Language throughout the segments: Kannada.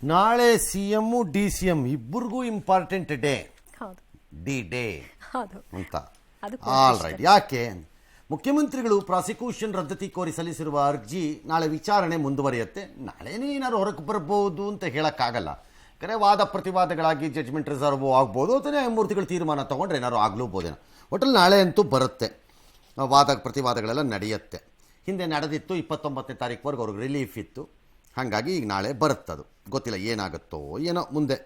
ನಾಳೆ ಸಿಎಂ ಡಿಸಿಎಂ ಇಬ್ಬರಿಗೂ ಇಂಪಾರ್ಟೆಂಟ್ ಡೇ, ಹೌದು ಡಿ ಡೇ ಹೌದು ಅಂತ. ಅದು ಆಲ್ ರೈಟ್. ಯಾಕೆ ಮುಖ್ಯಮಂತ್ರಿಗಳು ಪ್ರಾಸಿಕ್ಯೂಷನ್ ರದ್ದತಿ ಕೋರಿ ಸಲ್ಲಿಸಿರುವ ಅರ್ಜಿ ನಾಳೆ ವಿಚಾರಣೆ ಮುಂದುವರಿಯುತ್ತೆ. ನಾಳೆನೇ ಏನಾದ್ರು ಹೊರಗೆ ಬರ್ಬೋದು ಅಂತ ಹೇಳೋಕ್ಕಾಗಲ್ಲ. ಯಾಕಂದರೆ ವಾದ ಪ್ರತಿವಾದಗಳಾಗಿ ಜಡ್ಜ್ಮೆಂಟ್ ರಿಸರ್ವ್ ಆಗ್ಬೋದು, ಅಥವಾ ನ್ಯಾಯಮೂರ್ತಿಗಳು ತೀರ್ಮಾನ ತೊಗೊಂಡ್ರೆ ಏನಾದ್ರು ಆಗ್ಲೂಬೋದೇನೋ. ಒಟ್ಟಲ್ಲಿ ನಾಳೆ ಅಂತೂ ಬರುತ್ತೆ, ವಾದ ಪ್ರತಿವಾದಗಳೆಲ್ಲ ನಡೆಯುತ್ತೆ. ಹಿಂದೆ ನಡೆದಿತ್ತು 29ನೇ ತಾರೀಕುವರೆಗೆ ಅವ್ರಿಗೆ ರಿಲೀಫ್ ಇತ್ತು. ಹಾಗಾಗಿ ಈಗ ನಾಳೆ ಬರುತ್ತದು, ಗೊತ್ತಿಲ್ಲ ಏನಾಗುತ್ತೋ ಏನೋ ಮುಂದೆ.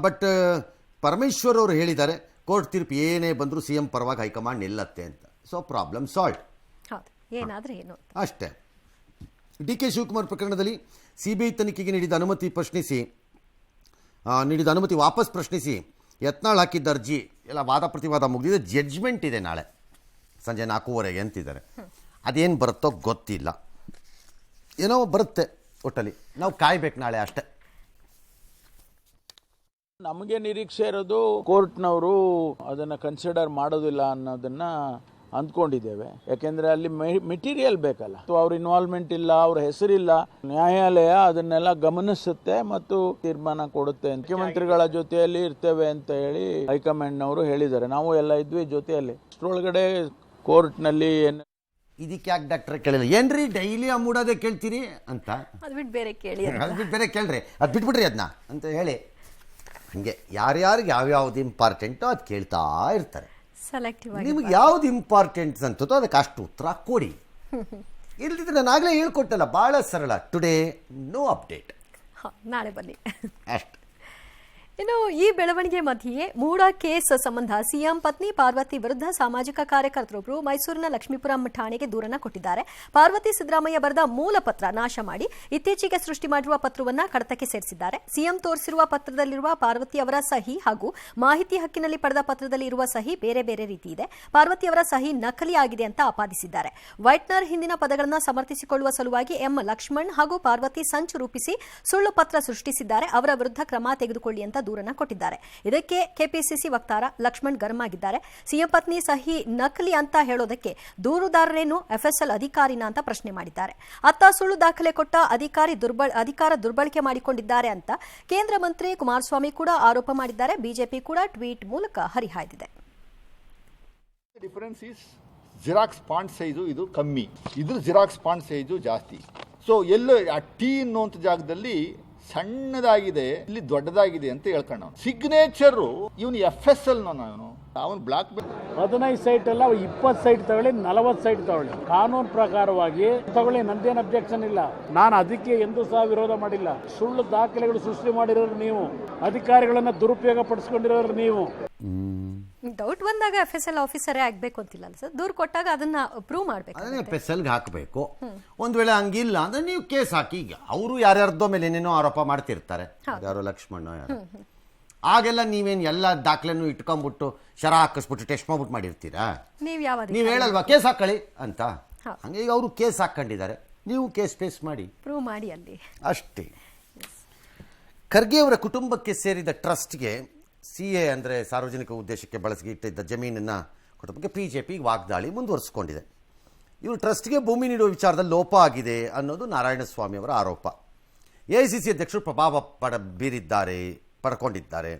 ಬಟ್ ಪರಮೇಶ್ವರ್ ಅವರು ಹೇಳಿದ್ದಾರೆ ಕೋರ್ಟ್ ತೀರ್ಪು ಏನೇ ಬಂದರೂ ಸಿ ಎಂ ಪರವಾಗಿ ಹೈಕಮಾಂಡ್ ನಿಲ್ಲತ್ತೆ ಅಂತ. So problem solve. ಹೌದು, ಏನಾದರೂ ಏನು ಅಷ್ಟೇ. ಡಿ ಕೆ ಶಿವಕುಮಾರ್ ಪ್ರಕರಣದಲ್ಲಿ ಸಿಬಿಐ ತನಿಖೆಗೆ ನೀಡಿದ ಅನುಮತಿ ವಾಪಸ್ ಪ್ರಶ್ನಿಸಿ ಯತ್ನಾಳ್ ಹಾಕಿದ್ದ ಅರ್ಜಿ ಎಲ್ಲ ವಾದ ಪ್ರತಿವಾದ ಮುಗಿದಿದೆ. ಜಡ್ಜ್ಮೆಂಟ್ ಇದೆ ನಾಳೆ ಸಂಜೆ 4:15 ಅಂತಿದ್ದಾರೆ. ಅದೇನು ಬರುತ್ತೋ ಗೊತ್ತಿಲ್ಲ, ಏನೋ ಬರುತ್ತೆ. ಒಟ್ಟಲ್ಲಿ ನಾವು ಕಾಯ್ಬೇಕು ನಾಳೆ ಅಷ್ಟೇ. ನಮಗೆ ನಿರೀಕ್ಷೆ ಇರೋದು ಕೋರ್ಟ್ನವರು ಅದನ್ನ ಕನ್ಸಿಡರ್ ಮಾಡೋದಿಲ್ಲ ಅನ್ನೋದನ್ನ ಅಂದ್ಕೊಂಡಿದ್ದೇವೆ. ಯಾಕೆಂದ್ರೆ ಅಲ್ಲಿ ಮೆಟೀರಿಯಲ್ ಬೇಕಲ್ಲ, ಅವ್ರ ಇನ್ವಾಲ್ವ್ಮೆಂಟ್ ಇಲ್ಲ, ಅವ್ರ ಹೆಸರಿಲ್ಲ. ನ್ಯಾಯಾಲಯ ಅದನ್ನೆಲ್ಲ ಗಮನಿಸುತ್ತೆ ಮತ್ತು ತೀರ್ಮಾನ ಕೊಡುತ್ತೆ. ಮುಖ್ಯಮಂತ್ರಿಗಳ ಜೊತೆಯಲ್ಲಿ ಇರ್ತೇವೆ ಅಂತ ಹೇಳಿ ಹೈಕಮಾಂಡ್ನವರು ಹೇಳಿದ್ದಾರೆ. ನಾವು ಎಲ್ಲ ಇದ್ವಿ ಜೊತೆಯಲ್ಲಿ. ಅಷ್ಟರೊಳಗಡೆ ಕೋರ್ಟ್ನಲ್ಲಿ ಇದಕ್ಕೆ ಯಾಕೆ ಡಾಕ್ಟರ್ ಕೇಳಿಲ್ಲ, ಏನ್ರಿ ಡೈಲಿ ಮೂಡೋದೇ ಕೇಳ್ತೀರಿ ಅಂತ. ಅದು ಬಿಟ್ಟು ಬೇರೆ ಕೇಳಿ, ಅದು ಬಿಟ್ಟು ಬೇರೆ ಕೇಳ್ರಿ, ಅದು ಬಿಟ್ಬಿಡ್ರಿ ಅದನ್ನ ಅಂತ ಹೇಳಿ. ಹಾಗೆ ಯಾರ್ಯಾರಿಗೆ ಯಾವ್ಯಾವ್ದು ಇಂಪಾರ್ಟೆಂಟೋ ಅದು ಕೇಳ್ತಾ ಇರ್ತಾರೆ. ಸೆಲೆಕ್ಟಿವ್ ನಿಮ್ಗೆ ಯಾವ್ದು ಇಂಪಾರ್ಟೆಂಟ್ ಅನ್ಸುತ್ತೋ ಅದಕ್ಕೆ ಅಷ್ಟು ಉತ್ತರ ಕೊಡಿ. ಇಲ್ದಿದ್ರೆ ನಾನು ಆಗಲೇ ಹೇಳ್ಕೊಟ್ಟಲ್ಲ, ಭಾಳ ಸರಳ. ಟುಡೇ ನೋ ಅಪ್ಡೇಟ್, ನಾಳೆ ಬನ್ನಿ ಅಷ್ಟೆ. ಇನ್ನು ಈ ಬೆಳವಣಿಗೆ ಮಧ್ಯೆಯೇ ಮೂಡ ಕೇಸ್ ಸಂಬಂಧ ಸಿಎಂ ಪತ್ನಿ ಪಾರ್ವತಿ ವಿರುದ್ಧ ಸಾಮಾಜಿಕ ಕಾರ್ಯಕರ್ತರೊಬ್ಬರು ಮೈಸೂರಿನ ಲಕ್ಷ್ಮೀಪುರಂ ಠಾಣೆಗೆ ದೂರನ್ನ ಕೊಟ್ಟಿದ್ದಾರೆ. ಪಾರ್ವತಿ ಸಿದ್ದರಾಮಯ್ಯ ಬರೆದ ಮೂಲ ಪತ್ರ ನಾಶ ಮಾಡಿ ಇತ್ತೀಚೆಗೆ ಸೃಷ್ಟಿ ಮಾಡಿರುವ ಪತ್ರವನ್ನ ಕಡತಕ್ಕೆ ಸೇರಿಸಿದ್ದಾರೆ. ಸಿಎಂ ತೋರಿಸಿರುವ ಪತ್ರದಲ್ಲಿರುವ ಪಾರ್ವತಿ ಅವರ ಸಹಿ ಹಾಗೂ ಮಾಹಿತಿ ಹಕ್ಕಿನಲ್ಲಿ ಪಡೆದ ಪತ್ರದಲ್ಲಿ ಇರುವ ಸಹಿ ಬೇರೆ ಬೇರೆ ರೀತಿ ಇದೆ. ಪಾರ್ವತಿ ಅವರ ಸಹಿ ನಕಲಿ ಆಗಿದೆ ಅಂತ ಆಪಾದಿಸಿದ್ದಾರೆ. ವೈಟ್ನರ್ ಹಿಂದಿನ ಪದಗಳನ್ನು ಸಮರ್ಥಿಸಿಕೊಳ್ಳುವ ಸಲುವಾಗಿ ಎಂ ಲಕ್ಷ್ಮಣ್ ಹಾಗೂ ಪಾರ್ವತಿ ಸಂಚು ರೂಪಿಸಿ ಸುಳ್ಳು ಪತ್ರ ಸೃಷ್ಟಿಸಿದ್ದಾರೆ. ಅವರ ವಿರುದ್ಧ ಕ್ರಮ ತೆಗೆದುಕೊಳ್ಳಿ ಅಂತ ದೂರನ್ನ ಕೊಟ್ಟಿದ್ದಾರೆ. ಇದಕ್ಕೆ ಕೆಪಿಸಿಸಿ ವಕ್ತಾರ ಲಕ್ಷ್ಮಣ್ ಗರಂ ಆಗಿದ್ದಾರೆ. ಸಿಎಂ ಪತ್ನಿ ಸಹಿ ನಕಲಿ ಅಂತ ಹೇಳೋದಕ್ಕೆ ದೂರುದಾರರೇನು ಎಫ್ಎಸ್ಎಲ್ ಅಧಿಕಾರಿನ ಅಂತ ಪ್ರಶ್ನೆ ಮಾಡಿದ್ದಾರೆ. ಅತ್ತ ಸುಳ್ಳು ದಾಖಲೆ ಕೊಟ್ಟ ಅಧಿಕಾರ ದುರ್ಬಳಕೆ ಮಾಡಿಕೊಂಡಿದ್ದಾರೆ ಅಂತ ಕೇಂದ್ರ ಮಂತ್ರಿ ಕುಮಾರಸ್ವಾಮಿ ಕೂಡ ಆರೋಪ ಮಾಡಿದ್ದಾರೆ. ಬಿಜೆಪಿ ಕೂಡ ಟ್ವೀಟ್ ಮೂಲಕ ಹರಿಹಾಯ್ದಿದೆ. Difference is xerox font size ಇದು ಕಮ್ಮಿ, ಇದ್ರ ಜಿರಾಕ್ಸ್ ಫಾಂಟ್ ಸೈಜು ಜಾಸ್ತಿ. ಸೊ ಎಲ್ಲೋ ಆ ಟಿ ಅನ್ನುವಂಥ ಜಾಗದಲ್ಲಿ ಸಣ್ಣದಾಗಿದೆ, ಇಲ್ಲಿ ದೊಡ್ಡದಾಗಿದೆ ಅಂತ ಹೇಳ್ಕೊಂಡು ಸಿಗ್ನೇಚರ್ ಇವನು FSL ಅವನು ಬ್ಲಾಕ್ 15 ಸೈಟ್ ಅಲ್ಲ 20 ಸೈಟ್ ತಗೊಳ್ಳಿ, 40 ಸೈಟ್ ತಗೊಳ್ಳಿ, ಕಾನೂನು ಪ್ರಕಾರವಾಗಿ ತಗೊಳ್ಳಿ, ನಂದೇನು ಅಬ್ಜೆಕ್ಷನ್ ಇಲ್ಲ. ನಾನು ಅದಕ್ಕೆ ಎಂದೂ ಸಹ ವಿರೋಧ ಮಾಡಿಲ್ಲ. ಸುಳ್ಳು ದಾಖಲೆಗಳು ಸೃಷ್ಟಿ ಮಾಡಿರೋರು ನೀವು, ಅಧಿಕಾರಿಗಳನ್ನ ದುರುಪಯೋಗ ಪಡಿಸ್ಕೊಂಡಿರೋರು ನೀವು. ಡೌಟ್ ಬಂದಾಗ ಎಫ್ಎಸ್ಎಲ್ ಆಫೀಸರೇ ಆಗ್ಬೇಕು ಅಂತಿಲ್ಲ ಸರ್. ದೂರು ಕೊಟ್ಟಾಗ ಅದನ್ನ ಪ್ರೂವ್ ಮಾಡಬೇಕು, ಎಫ್ಎಸ್ಎಲ್ಗೆ ಹಾಕಬೇಕು. ಒಂದ್ ವೇಳೆ ಹಂಗಿಲ್ಲ ಅಂದ್ರೆ ನೀವು ಕೇಸ್ ಹಾಕಿ. ಈಗ ಅವರು ಯಾರ್ಯಾರ್ದೋ ಮೇಲೆ ಏನೇನೋ ಆರೋಪ ಮಾಡ್ತಿರ್ತಾರೆ, ಯಾರೋ ಲಕ್ಷ್ಮಣ ಯಾರು, ಆಗೆಲ್ಲ ನೀವೇನು ಎಲ್ಲ ದಾಖಲೆನೂ ಇಟ್ಕೊಂಡ್ಬಿಟ್ಟು ಶರ ಹಾಕಿಸ್ಬಿಟ್ಟು ಟೆಸ್ಟ್ ಮಾಡ್ಬಿಟ್ಟು ಮಾಡಿರ್ತೀರಾ? ನೀವು ಹೇಳಲ್ವಾ ಕೇಸ್ ಹಾಕೊಳ್ಳಿ ಅಂತ. ಹಂಗೆ ಈಗ ಅವರು ಕೇಸ್ ಹಾಕೊಂಡಿದ್ದಾರೆ, ನೀವು ಕೇಸ್ ಫೇಸ್ ಮಾಡಿ, ಪ್ರೂವ್ ಮಾಡಿ ಅಲ್ಲಿ ಅಷ್ಟೇ. ಖರ್ಗೆ ಅವರ ಕುಟುಂಬಕ್ಕೆ ಸೇರಿದ ಟ್ರಸ್ಟ್ಗೆ CA ಅಂದರೆ ಸಾರ್ವಜನಿಕ ಉದ್ದೇಶಕ್ಕೆ ಬಳಸಿ ಇಟ್ಟಿದ್ದ ಜಮೀನನ್ನು ಕುಟುಂಬಕ್ಕೆ ಬಿಜೆಪಿ ವಾಗ್ದಾಳಿ ಮುಂದುವರಿಸಿಕೊಂಡಿದೆ. ಇವರು ಟ್ರಸ್ಟ್ಗೆ ಭೂಮಿ ನೀಡುವ ವಿಚಾರದಲ್ಲಿ ಲೋಪ ಆಗಿದೆ ಅನ್ನೋದು ನಾರಾಯಣಸ್ವಾಮಿ ಅವರ ಆರೋಪ. AICC ಅಧ್ಯಕ್ಷರು ಪ್ರಭಾವ ಪಡ್ಕೊಂಡಿದ್ದಾರೆ.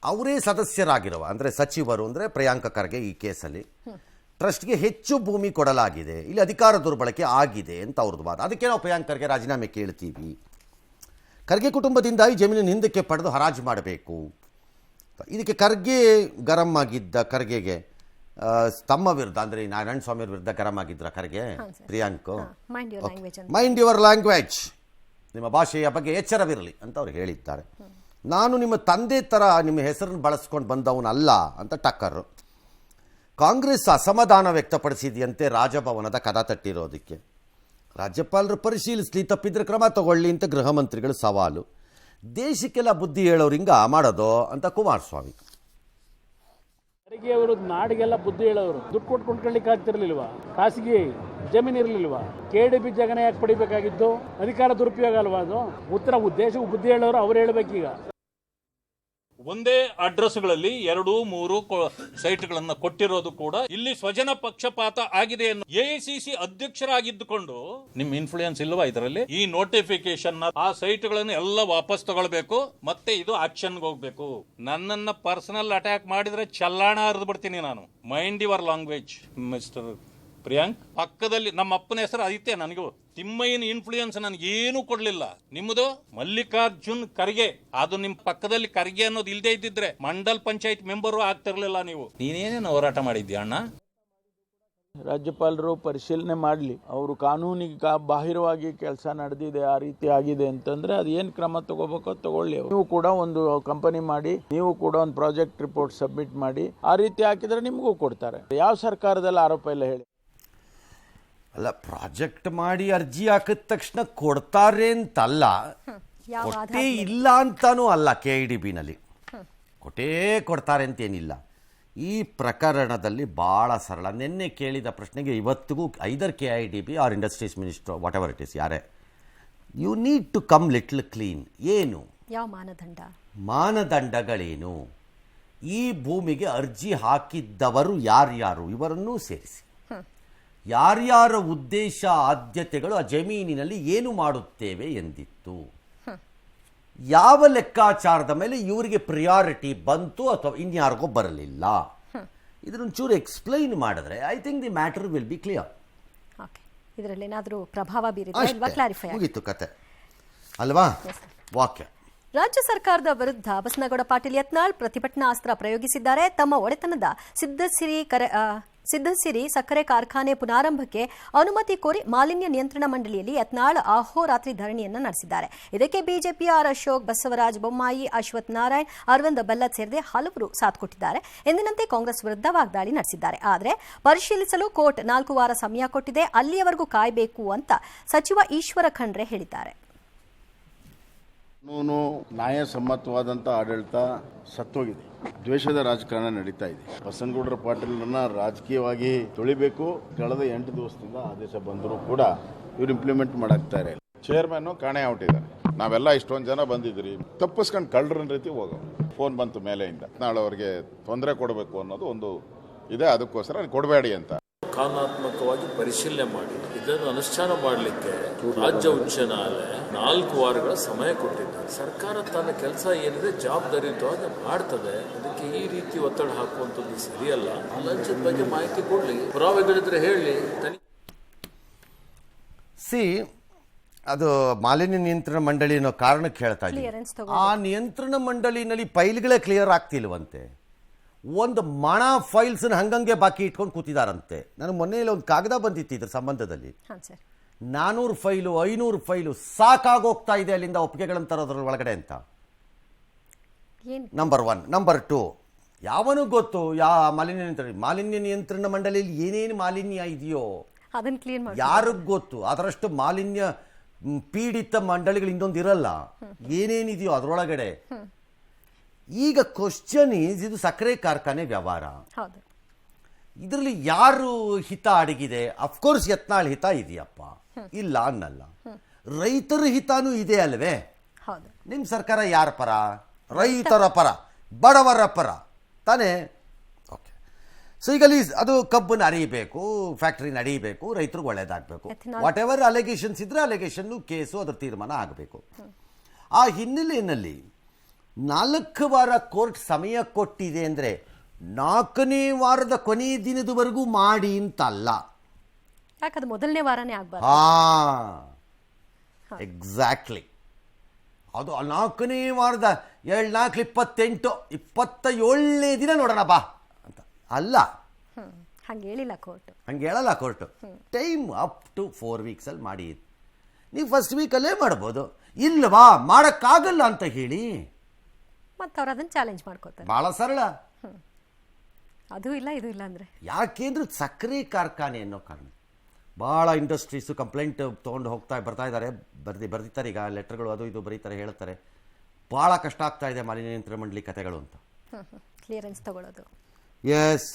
ಅವರೇ ಸದಸ್ಯರಾಗಿರುವ ಅಂದರೆ ಸಚಿವರು ಅಂದರೆ ಪ್ರಿಯಾಂಕ ಖರ್ಗೆ ಈ ಕೇಸಲ್ಲಿ ಟ್ರಸ್ಟ್ಗೆ ಹೆಚ್ಚು ಭೂಮಿ ಕೊಡಲಾಗಿದೆ, ಇಲ್ಲಿ ಅಧಿಕಾರ ದುರ್ಬಳಕೆ ಆಗಿದೆ ಅಂತ ಅವ್ರದ್ದು ವಾದ. ಅದಕ್ಕೆ ನಾವು ಪ್ರಿಯಾಂಕ ಖರ್ಗೆ ರಾಜೀನಾಮೆ ಕೇಳ್ತೀವಿ. ಖರ್ಗೆ ಕುಟುಂಬದಿಂದ ಈ ಜಮೀನಿನ ಹಿಂದಕ್ಕೆ ಪಡೆದು ಹರಾಜು ಮಾಡಬೇಕು. ಇದಕ್ಕೆ ಖರ್ಗೆ ಗರಂ ಆಗಿದ್ದ. ಖರ್ಗೆಗೆ ತಮ್ಮ ವಿರುದ್ಧ ಅಂದರೆ ನಾರಾಯಣ ಸ್ವಾಮಿ ವಿರುದ್ಧ ಗರಂ ಆಗಿದ್ರ Kharge Priyank. Mind your language, ನಿಮ್ಮ ಭಾಷೆಯ ಬಗ್ಗೆ ಎಚ್ಚರವಿರಲಿ ಅಂತ ಅವ್ರು ಹೇಳಿದ್ದಾರೆ. ನಾನು ನಿಮ್ಮ ತಂದೆ ಥರ ನಿಮ್ಮ ಹೆಸರನ್ನು ಬಳಸ್ಕೊಂಡು ಬಂದವನಲ್ಲ ಅಂತ ಟಕ್ಕರು. ಕಾಂಗ್ರೆಸ್ ಅಸಮಾಧಾನ ವ್ಯಕ್ತಪಡಿಸಿದೆಯಂತೆ ರಾಜಭವನದ ಕದ ತಟ್ಟಿರೋದಕ್ಕೆ. ರಾಜ್ಯಪಾಲರು ಪರಿಶೀಲಿಸಲಿ, ತಪ್ಪಿದ್ರೆ ಕ್ರಮ ತಗೊಳ್ಳಿ ಅಂತ ಗೃಹ ಮಂತ್ರಿಗಳು ಸವಾಲು. ದೇಶಕ್ಕೆಲ್ಲ ಬುದ್ಧಿ ಹೇಳೋರು ಹಿಂಗ ಮಾಡೋದು ಅಂತ ಕುಮಾರಸ್ವಾಮಿ. ಅವರು ನಾಡಿಗೆಲ್ಲ ಬುದ್ಧಿ ಹೇಳೋರು. ದುಡ್ಡು ಕೊಟ್ಟು ಕೊಂಡ್ಕೊಳ್ಳಿಕ್ಕೆ ಆಗ್ತಿರ್ಲಿಲ್ವಾ? ಖಾಸಗಿ ಜಮೀನು ಇರಲಿಲ್ವಾ? KDB ಜಾಗನ ಯಾಕೆ ಪಡಿಬೇಕಾಗಿದ್ದು? ಅಧಿಕಾರ ದುರುಪಯೋಗ ಅಲ್ವಾ ಅದು? ಉತ್ತರ ದೇಶಕ್ಕೆ ಬುದ್ಧಿ ಹೇಳೋರು ಅವ್ರು ಹೇಳ್ಬೇಕೀಗ. ಒಂದೇ ಅಡ್ರೆಸ್ಗಳಲ್ಲಿ 2-3 ಸೈಟ್ಗಳನ್ನ ಕೊಟ್ಟಿರೋದು ಕೂಡ ಇಲ್ಲಿ ಸ್ವಜನ ಪಕ್ಷಪಾತ ಆಗಿದೆ ಅನ್ನೋ ಎಐಸಿಸಿ ಅಧ್ಯಕ್ಷರಾಗಿದ್ದುಕೊಂಡು ನಿಮ್ ಇನ್ಫ್ಲೂಯೆನ್ಸ್ ಇಲ್ವಾ ಇದರಲ್ಲಿ? ಈ ನೋಟಿಫಿಕೇಶನ್ ಆ ಸೈಟ್ಗಳನ್ನು ಎಲ್ಲ ವಾಪಸ್ ತಗೊಳ್ಬೇಕು, ಮತ್ತೆ ಇದು ಆಕ್ಷನ್ಗೆ ಹೋಗ್ಬೇಕು. ನನ್ನನ್ನ ಪರ್ಸನಲ್ ಅಟ್ಯಾಕ್ ಮಾಡಿದ್ರೆ ಚಲ್ಲಾಣ ಹರಿದು ಬಿಡ್ತೀನಿ ನಾನು. Mind your language mister Priyank. ಪಕ್ಕದಲ್ಲಿ ನಮ್ಮ ಅಪ್ಪನ ಹೆಸರು ಐತೆ, ನನಗೂ ತಿಮ್ಮಯ್ಯನ ಇನ್ಫ್ಲೂಯೆನ್ಸ್ ನನಗೇನು ಕೊಡ್ಲಿಲ್ಲ. ನಿಮ್ಮದು ಮಲ್ಲಿಕಾರ್ಜುನ್ ಖರ್ಗೆ, ಅದು ನಿಮ್ ಪಕ್ಕದಲ್ಲಿ ಖರ್ಗೆ ಅನ್ನೋದು ಇಲ್ದೇ ಇದ್ದಿದ್ರೆ ಮಂಡಲ್ ಪಂಚಾಯತ್ ಮೆಂಬರು ಆಗ್ತಿರ್ಲಿಲ್ಲ ನೀವು. ನೀನೇನೇನು ಹೋರಾಟ ಮಾಡಿದ್ಯಾ ಅಣ್ಣ? ರಾಜ್ಯಪಾಲರು ಪರಿಶೀಲನೆ ಮಾಡಲಿ. ಅವರು ಕಾನೂನಿಗೆ ಬಾಹಿರವಾಗಿ ಕೆಲಸ ನಡೆದಿದೆ, ಆ ರೀತಿ ಆಗಿದೆ ಅಂತಂದ್ರೆ ಅದು ಏನು ಕ್ರಮ ತಗೋಬೇಕೋ ತಗೊಳ್ಳಿ. ನೀವು ಕೂಡ ಒಂದು ಕಂಪನಿ ಮಾಡಿ, ನೀವು ಕೂಡ ಒಂದು ಪ್ರಾಜೆಕ್ಟ್ ರಿಪೋರ್ಟ್ ಸಬ್ಮಿಟ್ ಮಾಡಿ, ಆ ರೀತಿ ಹಾಕಿದ್ರೆ ನಿಮಗೂ ಕೊಡ್ತಾರೆ. ಯಾವ ಸರ್ಕಾರದಲ್ಲಿ ಆರೋಪ ಇಲ್ಲ ಹೇಳಿ? ಅಲ್ಲ, ಪ್ರಾಜೆಕ್ಟ್ ಮಾಡಿ ಅರ್ಜಿ ಹಾಕಿದ ತಕ್ಷಣ ಕೊಡ್ತಾರೆ ಅಂತಲ್ಲ, ಕೊಟ್ಟೇ ಇಲ್ಲ ಅಂತಾನೂ ಅಲ್ಲ. KIDBನಲ್ಲಿ ಕೊಡ್ತಾರೆ ಅಂತೇನಿಲ್ಲ. ಈ ಪ್ರಕರಣದಲ್ಲಿ ಭಾಳ ಸರಳ. ನಿನ್ನೆ ಕೇಳಿದ ಪ್ರಶ್ನೆಗೆ ಇವತ್ತಿಗೂ either KIDB or industries minister whatever it is, ಯಾರೇ, you need to come little clean. ಏನು ಯಾವ ಮಾನದಂಡಗಳೇನು? ಈ ಭೂಮಿಗೆ ಅರ್ಜಿ ಹಾಕಿದ್ದವರು ಯಾರ್ಯಾರು ಇವರನ್ನೂ ಸೇರಿಸಿ, ಯಾರ್ಯಾರ ಉದ್ದೇಶ ಆದ್ಯತೆಗಳು ಆ ಜಮೀನಿನಲ್ಲಿ ಏನು ಮಾಡುತ್ತೇವೆ ಎಂದಿತ್ತು, ಯಾವ ಲೆಕ್ಕಾಚಾರದ ಮೇಲೆ ಇವರಿಗೆ ಪ್ರಿಯಾರಿಟಿ ಬಂತು ಅಥವಾ ಇನ್ಯಾರಿಗೋ ಬರಲಿಲ್ಲ, ಇದನ್ನೊಂಚೂರು ಎಕ್ಸ್ಪ್ಲೈನ್ ಮಾಡಿದ್ರೆ I think the matter will be clear. ಇದರಲ್ಲಿ ಏನಾದರೂ ಪ್ರಭಾವ ಬೀರಿದೆ, ಕ್ಲಾರಿಫೈ ಮುಗೀತು ಕತೆ ಅಲ್ವಾ? ವಾಕ್ಯ. ರಾಜ್ಯ ಸರ್ಕಾರದ ವಿರುದ್ಧ ಬಸನಗೌಡ ಪಾಟೀಲ್ ಯತ್ನಾಳ್ ಪ್ರತಿಭಟನಾ ಅಸ್ತ್ರ ಪ್ರಯೋಗಿಸಿದ್ದಾರೆ. ತಮ್ಮ ಒಡೆತನದ ಸಿದ್ದಸಿರಿ ಸಕ್ಕರೆ ಕಾರ್ಖಾನೆ ಪುನಾರಂಭಕ್ಕೆ ಅನುಮತಿ ಕೋರಿ ಮಾಲಿನ್ಯ ನಿಯಂತ್ರಣ ಮಂಡಳಿಯಲ್ಲಿ ಯತ್ನಾಳ್ ಅಹೋರಾತ್ರಿ ಧರಣಿಯನ್ನು ನಡೆಸಿದ್ದಾರೆ. ಇದಕ್ಕೆ ಬಿಜೆಪಿಯ ಆರ್ ಅಶೋಕ್, ಬಸವರಾಜ ಬೊಮ್ಮಾಯಿ, ಅಶ್ವಥ್ ನಾರಾಯಣ್, ಅರವಿಂದ್ ಬೆಲ್ಲದ್ ಸೇರಿದೆ ಹಲವರು ಸಾಥ್ ಕೊಟ್ಟಿದ್ದಾರೆ. ಎಂದಿನಂತೆ ಕಾಂಗ್ರೆಸ್ ವಿರುದ್ಧ ವಾಗ್ದಾಳಿ ನಡೆಸಿದ್ದಾರೆ. ಆದರೆ ಪರಿಶೀಲಿಸಲು ಕೋರ್ಟ್ 4 ವಾರ ಸಮಯ ಕೊಟ್ಟಿದೆ, ಅಲ್ಲಿಯವರೆಗೂ ಕಾಯಬೇಕು ಅಂತ ಸಚಿವ ಈಶ್ವರ ಖಂಡ್ರೆ ಹೇಳಿದ್ದಾರೆ. ಕಾನೂನು ನ್ಯಾಯಸಮ್ಮತವಾದಂಥ ಆಡಳಿತ ಸತ್ತೋಗಿದೆ. ದ್ವೇಷದ ರಾಜಕಾರಣ ನಡೀತಾ ಇದೆ. ಬಸನಗೌಡರ ಪಾಟೀಲರನ್ನ ರಾಜಕೀಯವಾಗಿ ತೊಳಿಬೇಕು. ಕಳೆದ 8 ದಿವಸದಿಂದ ಆದೇಶ ಬಂದರೂ ಕೂಡ ಇವ್ರು ಇಂಪ್ಲಿಮೆಂಟ್ ಮಾಡಾಕ್ತಾರೆ. ಚೇರ್ಮನ್ ಕಾಣೆ ಔಟಿದ್ದಾರೆ. ನಾವೆಲ್ಲ ಇಷ್ಟೊಂದು ಜನ ಬಂದಿದ್ರಿ, ತಪ್ಪಿಸ್ಕೊಂಡು ಕಳ್ಳರನ್ನ ರೀತಿ ಹೋಗೋ ಫೋನ್ ಬಂತು ಮೇಲೆಯಿಂದ, ನಾಳೆ ಅವ್ರಿಗೆ ತೊಂದರೆ ಕೊಡಬೇಕು ಅನ್ನೋದು ಒಂದು ಇದೆ, ಅದಕ್ಕೋಸ್ಕರ ಕೊಡಬೇಡಿ ಅಂತ ಕಾನೂನಾತ್ಮಕವಾಗಿ ಪರಿಶೀಲನೆ ಮಾಡಿ ಇದನ್ನು ಅನುಷ್ಠಾನ ಮಾಡಲಿಕ್ಕೆ ರಾಜ್ಯ ಉಚ್ಚ ನ್ಯಾಯಾಲಯ 4 ವಾರಗಳ ಸಮಯ ಕೊಟ್ಟಿದೆ. ಸರ್ಕಾರ ತನ್ನ ಕೆಲಸ ಏನಿದೆ ಜವಾಬ್ದಾರಿಯುತವಾಗಿ ಮಾಡ್ತದೆ. ಅದಕ್ಕೆ ಈ ರೀತಿ ಒತ್ತಡ ಹಾಕುವಂಥದ್ದು ಸರಿಯಲ್ಲ. ಲಂಚದ ಬಗ್ಗೆ ಮಾಹಿತಿ ಕೊಡ್ಲಿ, ಪುರಾವೆಗಳಿದ್ರೆ ಹೇಳಿ. ಅದು ಮಾಲಿನ್ಯ ನಿಯಂತ್ರಣ ಮಂಡಳಿ ಅನ್ನೋ ಕಾರಣಕ್ಕೆ ಹೇಳ್ತಾ ಇದ್ದೀನಿ. ಆ ನಿಯಂತ್ರಣ ಮಂಡಳಿನಲ್ಲಿ ಫೈಲ್ಗಳೇ ಕ್ಲಿಯರ್ ಆಗ್ತಿಲ್ವಂತೆ. ಒಂದು ಮಣ ಫೈಲ್ಸ್ನ ಹಂಗಂಗೆ ಬಾಕಿ ಇಟ್ಕೊಂಡು ಕೂತಿದಾರಂತೆ. ನನಗೆ ಮೊನ್ನೆಯಲ್ಲಿ ಒಂದು ಕಾಗದ ಬಂದಿತ್ತು ಇದ್ರ ಸಂಬಂಧದಲ್ಲಿ. 400 ಫೈಲು 500 ಫೈಲು ಸಾಕಾಗೋಗ್ತಾ ಇದೆ ಅಲ್ಲಿಂದ ಒಪ್ಪಿಗೆಗಳನ್ನು ತರೋದ್ರ ಒಳಗಡೆ ಅಂತ. ನಂಬರ್ 1. ನಂಬರ್ 2, ಯಾವನು ಗೊತ್ತು ಮಾಲಿನ್ಯ ನಿಯಂತ್ರಣ ಮಂಡಳಿಯಲ್ಲಿ ಏನೇನು ಮಾಲಿನ್ಯ ಇದೆಯೋ ಯಾರಿಗ್ ಗೊತ್ತು? ಅದರಷ್ಟು ಮಾಲಿನ್ಯ ಪೀಡಿತ ಮಂಡಳಿಗಳು ಇನ್ನೊಂದು ಇರಲ್ಲ. ಏನೇನಿದೆಯೋ ಅದರೊಳಗಡೆ. ಈಗ ಕ್ವಶನ್ ಈಸ್, ಇದು ಸಕ್ಕರೆ ಕಾರ್ಖಾನೆ ವ್ಯವಹಾರ, ಇದರಲ್ಲಿ ಯಾರು ಹಿತ ಅಡಗಿದೆ? ಅಫ್ಕೋರ್ಸ್ ಯತ್ನಾಳ್ ಹಿತ ಇದೆಯಪ್ಪ, ಇಲ್ಲ ಅನ್ನಲ್ಲ. ರೈತರ ಹಿತಾನೂ ಇದೆ ಅಲ್ವೇ? ನಿಮ್ಮ ಸರ್ಕಾರ ಯಾರ ಪರ? ರೈತರ ಪರ, ಬಡವರ ಪರ ತಾನೇ? ಓಕೆ. ಸೊ ಈಗ ಅದು ಕಬ್ಬನ್ನು ಅರಿಯಬೇಕು, ಫ್ಯಾಕ್ಟ್ರಿ ನಡೀಬೇಕು, ರೈತರಿಗೆ ಒಳ್ಳೇದಾಗಬೇಕು. ವಾಟ್ ಎವರ್ ಅಲಿಗೇಷನ್ಸ್ ಇದ್ರೆ ಅಲಿಗೇಷನ್ನು, ಕೇಸು, ಅದರ ತೀರ್ಮಾನ ಆಗಬೇಕು. ಆ ಹಿನ್ನೆಲೆಯಲ್ಲಿ 4 ವಾರ ಕೋರ್ಟ್ ಸಮಯ ಕೊಟ್ಟಿದೆ ಅಂದರೆ 4ನೇ ವಾರದ ಕೊನೆಯ ದಿನದವರೆಗೂ ಮಾಡಿ ಅಂತಲ್ಲ. ಯಾಕಂದ್ರೆ ಮೊದಲನೇ ವಾರನೇ ಆಗಬಾರ್ದು. ಎಕ್ಸಾಕ್ಟ್ಲಿ. ಅದು 4ನೇ ವಾರದ 7, 4, 28, 27ನೇ ದಿನ ನೋಡೋಣ ಬಾ ಅಂತ ಅಲ್ಲ. ಹಂಗೆ ಹೇಳಿಲ್ಲ ಕೋರ್ಟ್. ಹಂಗೆ ಹೇಳಲ್ಲ ಕೋರ್ಟ್. ಟೈಮ್ ಅಪ್ ಟು 4 ವೀಕ್ಸಲ್ಲಿ ಮಾಡಿ. ನೀವು ಫಸ್ಟ್ ವೀಕಲ್ಲೇ ಮಾಡ್ಬೋದು. ಇಲ್ಲವಾ ಮಾಡೋಕ್ಕಾಗಲ್ಲ ಅಂತ ಹೇಳಿ ಮತ್ತೆ ಅವ್ರು ಅದನ್ನು ಚಾಲೆಂಜ್ ಮಾಡ್ಕೋತಾರೆ. ಭಾಳ ಸರಳ. ಅದು ಇಲ್ಲ ಇದು ಇಲ್ಲ ಅಂದರೆ ಯಾಕೆಂದ್ರೆ ಸಕ್ಕರೆ ಕಾರ್ಖಾನೆ ಅನ್ನೋ ಕಾರಣ ಭಾಳ ಇಂಡಸ್ಟ್ರೀಸು ಕಂಪ್ಲೇಂಟ್ ತೊಗೊಂಡು ಬರ್ತಾ ಇದ್ದಾರೆ, ಬರ್ದಿರ್ತಾರೆ. ಈಗ ಲೆಟರ್ಗಳು ಅದು ಇದು ಬರೀತಾರೆ, ಹೇಳ್ತಾರೆ. ಭಾಳ ಕಷ್ಟ ಆಗ್ತಾ ಇದೆ ಮಾಲಿನ್ಯ ನಿಯಂತ್ರಣ ಮಂಡಳಿ ಕತೆಗಳು ಅಂತ ಕ್ಲಿಯರೆನ್ಸ್ ತಗೊಳ್ಳೋದು. ಎಸ್.